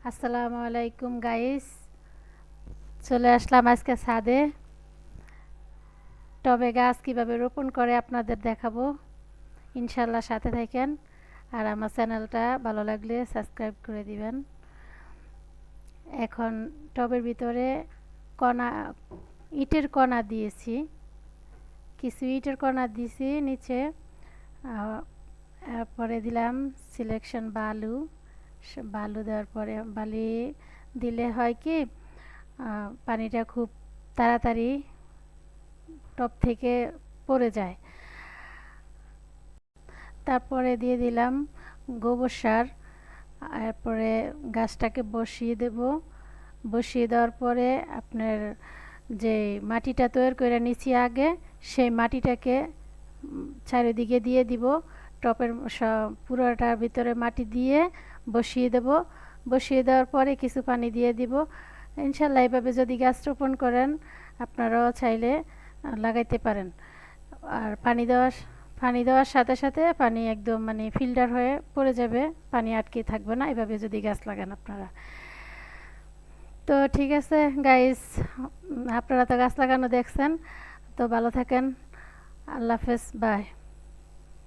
আসসালামু আলাইকুম গাইস, চলে আসলাম আজকে ছাদে। টবে গাছ কিভাবে রোপণ করে আপনাদের দেখাবো। ইনশাল্লাহ সাথে থাকেন, আর আমার চ্যানেলটা ভালো লাগলে সাবস্ক্রাইব করে দিবেন। এখন টবের ভিতরে কণা ইটের কণা দিয়েছি, কিছু ইটের কণা দিয়েছি নিচে। পরে দিলাম সিলেকশন বালু। বালু দেওয়ার পরে বালি দিলে হয় কি, পানিটা খুব তাড়াতাড়ি টব থেকে পড়ে যায়। তারপরে দিয়ে দিলাম গোবর সার। এরপরে গাছটাকে বসিয়ে দেব। বসিয়ে দেওয়ার পরে আপনার যে মাটিটা তৈরি করে নিচ্ছি আগে, সেই মাটিটাকে চারিদিকে দিয়ে দিব। টবের পুরোটার ভিতরে মাটি দিয়ে বসিয়ে দেব। বসিয়ে দেওয়ার পরে কিছু পানি দিয়ে দিব। ইনশাল্লাহ এভাবে যদি গাছ রোপণ করেন আপনারাও চাইলে লাগাইতে পারেন। আর পানি দেওয়ার সাথে সাথে পানি একদম ফিল্টার হয়ে পড়ে যাবে, পানি আটকে থাকবে না, এভাবে যদি গাছ লাগান আপনারা। তো ঠিক আছে গাইস, আপনারা তো গাছ লাগানো দেখছেন, তো ভালো থাকেন। আল্লাহ হাফেজ, বাই।